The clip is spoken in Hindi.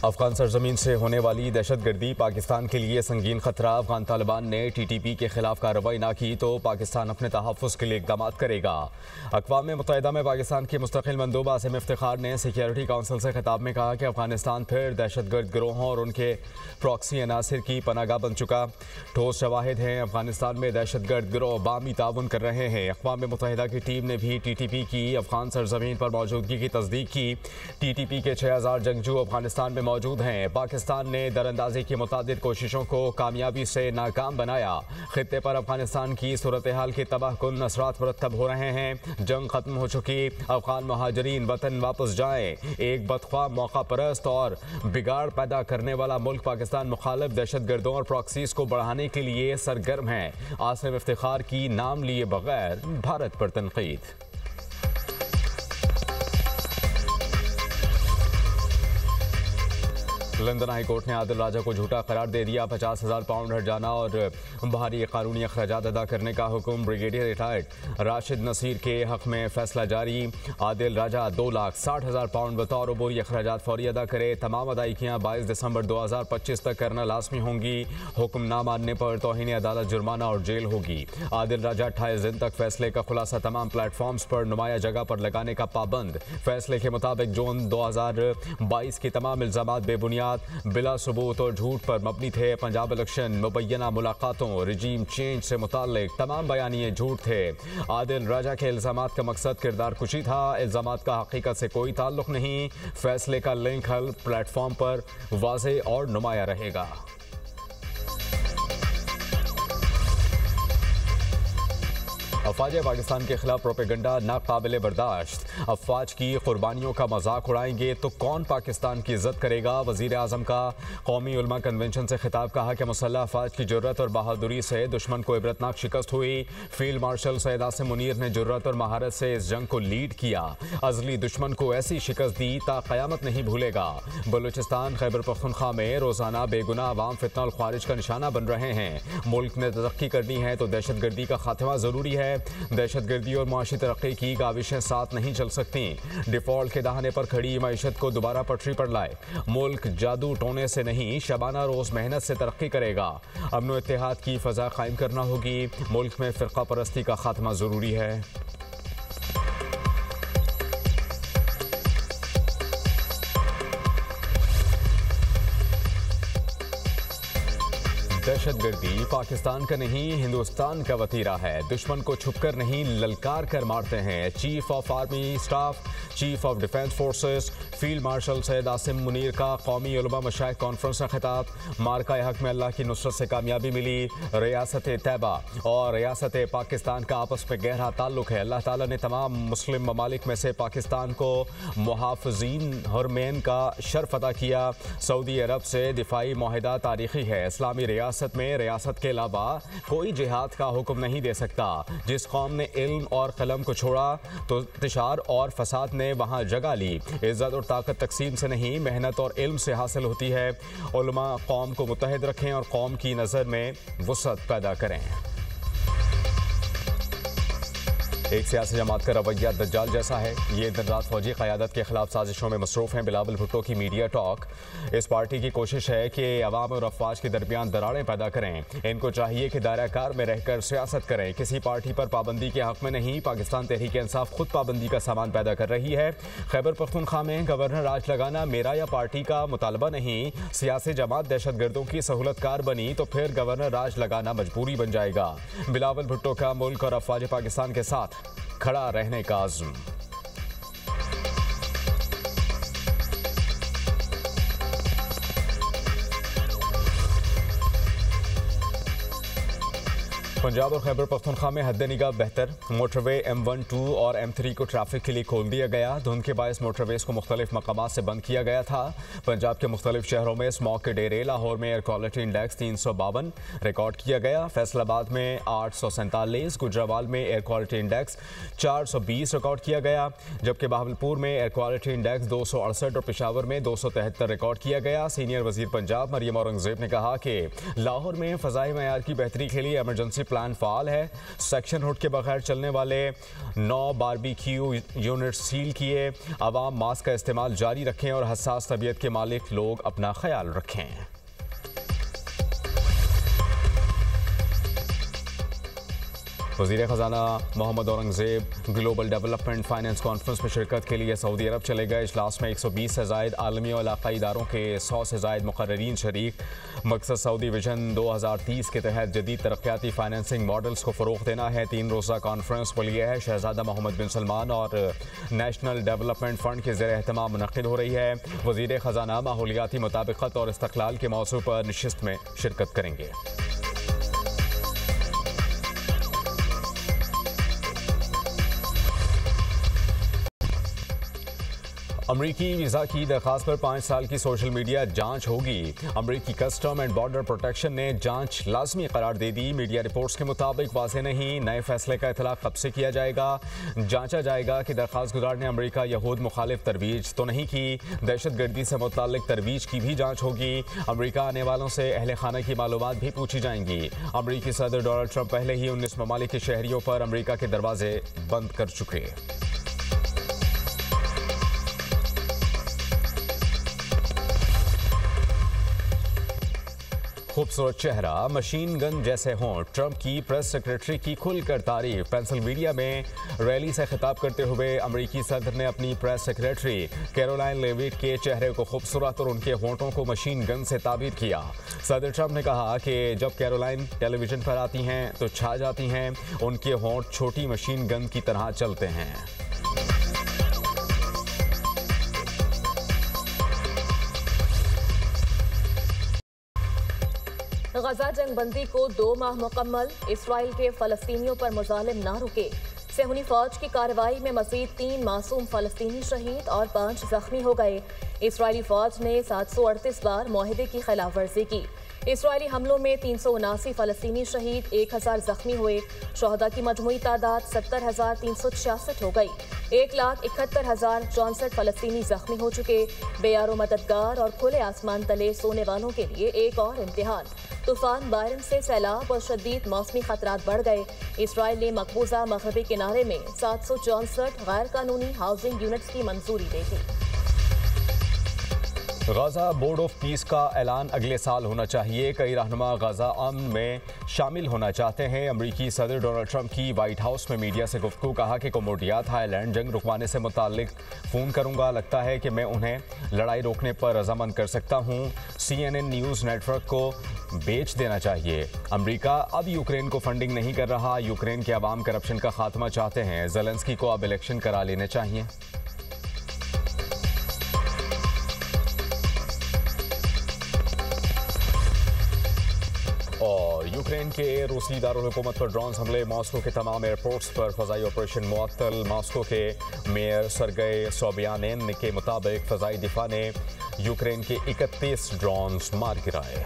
अफगान सरजमीन से होने वाली दहशतगर्दी पाकिस्तान के लिए संगीन खतरा। अफगान तालिबान ने TTP के खिलाफ कार्रवाई ना की तो पाकिस्तान अपने तहफ़्फ़ुज़ के लिए इक़दाम करेगा। अक़वाम मुत्तहिदा में पाकिस्तान के मुस्तक़िल मंदूब आसिम इफ्तिखार ने सिक्योरिटी काउंसिल से खिताब में कहा कि अफगानिस्तान फिर दहशतगर्द गिरोहों और उनके प्रॉक्सी अनासिर की पनाहगाह बन चुका। ठोस शवाहिद हैं, अफगानिस्तान में दहशतगर्द गिरोह बामी ताउन कर रहे हैं। अक़वाम मुत्तहिदा की टीम ने भी TTP की अफगान सरजमीन पर मौजूदगी की तस्दीक की। TTP के 6000 जंगजू अफगानिस्तान में मौजूद हैं। पाकिस्तान ने दरअंदाजी की मुतादिद कोशिशों को कामयाबी से नाकाम बनाया। खित्ते पर अफगानिस्तान की सूरत हाल के तबाहकुन असरात मुरतब हो रहे हैं। जंग खत्म हो चुकी, अफगान महाजरीन वतन वापस जाएं। एक बदख्वाह, मौका परस्त और बिगाड़ पैदा करने वाला मुल्क पाकिस्तान मुखालिफ दहशतगर्दों और प्रॉक्सीज को बढ़ाने के लिए सरगर्म है। आसिम इफ्तिखार की नाम लिए बगैर भारत पर तनकीद। लंदन हाई कोर्ट ने आदिल राजा को झूठा करार दे दिया। 50,000 पाउंड हर्जाना और भारी कानूनी अखराजात अदा करने का हुक्म। ब्रिगेडियर रिटायर्ड राशिद नसीर के हक में फैसला जारी। आदिल राजा 2,60,000 पाउंड बतौर अबूरी अखराजात फौरी अदा करे। तमाम अदायगियाँ 22 दिसंबर 2025 तक करना लाजमी होंगी। हुक्म ना मानने पर तौहीन अदालत, जुर्माना और जेल होगी। आदिल राजा 28 दिन तक फैसले का खुलासा तमाम प्लेटफॉर्म्स पर नुमाया जगह पर लगाने का पाबंद। फैसले के मुताबिक जून 2022 के तमाम इल्जामात बेबुनियाद, बिला सबूत और झूठ पर मबनी थे। पंजाब इलेक्शन, मुबैना मुलाकातों, रजीम चेंज से मुताल्लिक तमाम बयानिए झूठ थे। आदिल राजा के इल्जामात का मकसद किरदार कुशी था। इल्जामात का हकीकत से कोई ताल्लुक नहीं। फैसले का लिंक हर प्लेटफॉर्म पर वाज़े और नुमाया रहेगा। अफवाज पाकिस्तान के खिलाफ प्रोपेगंडा नाकाबिले बर्दाश्त। अफवाज की कुर्बानियों का मजाक उड़ाएंगे तो कौन पाकिस्तान की इज्जत करेगा। वज़ीर आज़म का कौमी उलमा कन्वेंशन से खिताब। कहा कि मुसल्लह अफवाज की जुर्रत और बहादुरी से दुश्मन को इबरतनाक शिकस्त हुई। फील्ड मार्शल सैयद आसिम मुनीर ने जुर्रत और महारत से इस जंग को लीड किया। अजली दुश्मन को ऐसी शिकस्त दी ता क़यामत नहीं भूलेगा। बलूचिस्तान, खैबर पख्तूनख्वा में रोज़ाना बेगुनाह अवाम फितना और ख्वारिज का निशाना बन रहे हैं। मुल्क ने तरक्की करनी है तो दहशतगर्दी का खात्मा ज़रूरी है। दहशतगर्दी और माशी तरक्की की काविशें साथ नहीं चल सकती। डिफॉल्ट के दहाने पर खड़ी मईशत को दोबारा पटरी पर लाए। मुल्क जादू टोने से नहीं, शबाना रोज मेहनत से तरक्की करेगा। अमन व इत्तेहाद की फ़ज़ा कायम करना होगी। मुल्क में फ़िरका परस्ती का खात्मा ज़रूरी है। दहशतगर्दी पाकिस्तान का नहीं, हिंदुस्तान का वतीरा है। दुश्मन को छुपकर नहीं, ललकार कर मारते हैं। Chief of army staff, chief of defence forces field marshal Syed Asim Munir का कौमी उलमा मशाइख कॉन्फ्रेंस में खिताब। मार्का हक में अल्लाह की नुसरत से कामयाबी मिली। रियासत तैयबा और रियासत पाकिस्तान का आपस में गहरा ताल्लुक है। अल्लाह ताला ने तमाम मुस्लिम ममालिक में से पाकिस्तान को मुहाफ़िज़ीन हरमैन का शर्फ अदा किया। सऊदी अरब से दिफाई मुआहिदा तारीखी है। इस्लामी रियासत में रियासत के अलावा कोई जिहाद का हुक्म नहीं दे सकता। जिस कौम ने इल्म और कलम को छोड़ा तो इंतशार और फसाद ने वहाँ जगह ली। इज्जत और ताकत तकसीम से नहीं, मेहनत और इल्म से हासिल होती है। उलमा कौम को मुत्तहिद रखें और कौम की नज़र में वुसअत पैदा करें। एक सियासी जमात का रवैया दज्जाल जैसा है। ये दिन रात फौजी क़यादत के खिलाफ साजिशों में मसरूफ़ हैं। बिलावल भुट्टो की मीडिया टॉक। इस पार्टी की कोशिश है कि अवाम और अफवाज के दरमियान दरारें पैदा करें। इनको चाहिए कि दायरा कार में रहकर सियासत करें, किसी पार्टी पर पाबंदी के हक़ में नहीं। पाकिस्तान तहरीक इंसाफ खुद पाबंदी का सामान पैदा कर रही है। खैबर पख्तूनख्वा में गवर्नर राज लगाना मेरा या पार्टी का मुतालबा नहीं। सियासी जमात दहशतगर्दों की सहूलतकार बनी तो फिर गवर्नर राज लगाना मजबूरी बन जाएगा। बिलावल भुट्टो का मुल्क और अफवाज पाकिस्तान के साथ खड़ा रहने का आज़म। पंजाब और खैबर पख्तूनख्वा में हद निगाह बेहतर। मोटरवे M12 और M3 को ट्रैफिक के लिए खोल दिया गया। धुंध के बायस मोटरवेज को मुख्तलिफ मकामात से बंद किया गया था। पंजाब के मुख्तलिफ शहरों में स्मॉग के डेरे। लाहौर में एयर क्वालिटी इंडेक्स 352 रिकॉर्ड किया गया। फैसलाबाद में 847, गुजरावाल में एयर क्वालिटी इंडेक्स 420 रिकॉर्ड किया गया। जबकि बहावलपुर में एयर क्वालिटी इंडेक्स 268 और पेशावर में 273 रिकॉर्ड किया गया। सीनियर वजीर पंजाब मरियम औरंगजेब ने कहा कि लाहौर में फ़ज़ाई मयार की बेहतरी के लिए एमरजेंसी प्लान फाल है। सेक्शन हुड के बगैर चलने वाले 9 बारबेक्यू यूनिट सील किए। आवाम मास्क का इस्तेमाल जारी रखें और हसास तबीयत के मालिक लोग अपना ख्याल रखें। वज़ीर ख़जाना Muhammad Aurangzeb global development finance conference में शिरकत के लिए सऊदी अरब चले गए। इजलास में 120 से ज़ायद आलमी और इलाक़ाई इदारों के 100 से ज़ायद मुक़र्ररीन शरीक। मकसद सऊदी विजन 2030 के तहत जदीद तरक्याती फाइनेंसिंग मॉडल्स को फ़रोग़ देना है। 3 रोज़ा कॉन्फ्रेंस वलीअ है शहज़ादा मोहम्मद बिन सलमान और नेशनल डेवलपमेंट फ़ंड के ज़ेर एहतमाम मुनक़्क़िद हो रही है। वज़ीर ख़जाना माहौलियाती मुताबिक़त और इस्तक़लाल के मौज़ू पर नशिस्त में शिरकत करेंगे। अमरीकी वीज़ा की दरख्वास्त पर 5 साल की सोशल मीडिया जांच होगी। अमरीकी कस्टम एंड बॉर्डर प्रोटेक्शन ने जांच लाजमी करार दे दी। मीडिया रिपोर्ट्स के मुताबिक वाज़ेह नहीं नए फैसले का इतलाक़ कब से किया जाएगा। जांचा जाएगा कि दरख्वास्त गुजार ने अमरीका यहूद मुखालिफ तरवीज तो नहीं की। दहशत गर्दी से मुताल्लिक तरवीज की भी जाँच होगी। अमरीका आने वालों से अहले खाना की मालूमात भी पूछी जाएंगी। अमरीकी सदर डोनाल्ड ट्रंप पहले ही 19 ममालिक के शहरियों पर अमरीका के दरवाजे बंद कर चुके। खूबसूरत चेहरा, मशीन गन जैसे हों, ट्रंप की प्रेस सेक्रेटरी की खुलकर तारीफ। पेंसिल्वेनिया में रैली से खिताब करते हुए अमरीकी सदर ने अपनी प्रेस सेक्रेटरी कैरोलाइन लेविट के चेहरे को खूबसूरत और उनके होंठों को मशीन गन से ताबीर किया। सदर ट्रंप ने कहा कि जब कैरोलाइन टेलीविजन पर आती हैं तो छा जाती हैं। उनके होंठ छोटी मशीन गन की तरह चलते हैं। गजा जंगबंदी को 2 माह मुकम्मल। इसराइल के फ़लस्तीनियों पर मुज़ालिम ना रुके। सेहूनी फ़ौज की कार्रवाई में मज़ीद 3 मासूम फ़लस्तीनी शहीद और 5 ज़ख्मी हो गए। इसराइली फ़ौज ने 738 बार मुआहदे की खिलाफ वर्जी की। इसराइली हमलों में 379 फ़लस्तीनी शहीद, 1000 ज़ख्मी हुए। शहदा की मजमूई तादाद 70,366 हो गई। 1,71,064 फ़लस्तीनी ज़ख्मी हो चुके। बेयारो मददगार और खुले आसमान तले सोने वालों के लिए एक और इम्तिहान। तूफान बायरन से सैलाब और शदीद मौसमी खतरात बढ़ गए। इसराइल ने मकबूजा मगरबी किनारे में 764 गैर कानूनी हाउसिंग यूनिट्स की मंजूरी दे दी। गाजा बोर्ड ऑफ पीस का ऐलान अगले साल होना चाहिए। कई रहनुमा गाजा अमन में शामिल होना चाहते हैं। अमरीकी सदर डोनाल्ड ट्रंप की व्हाइट हाउस में मीडिया से गुफ्तगू, कहा कि कमोडिया थाईलैंड जंग रुकवाने से मुताल्लिक फ़ोन करूंगा। लगता है कि मैं उन्हें लड़ाई रोकने पर रजामंद कर सकता हूं। CNN न्यूज़ नेटवर्क को बेच देना चाहिए। अमरीका अब यूक्रेन को फंडिंग नहीं कर रहा। यूक्रेन के अवाम करप्शन का खात्मा चाहते हैं। ज़ेलेंस्की को अब इलेक्शन करा लेने चाहिए। और यूक्रेन के रूसी दारुल हुकूमत पर ड्रोन हमले। मॉस्को के तमाम एयरपोर्ट्स पर फ़ज़ाई ऑपरेशन मुअत्तल। मॉस्को के मेयर सरगेई सोबियानिन के मुताबिक फ़ज़ाई दिफा ने यूक्रेन के 31 ड्रोन मार गिराए।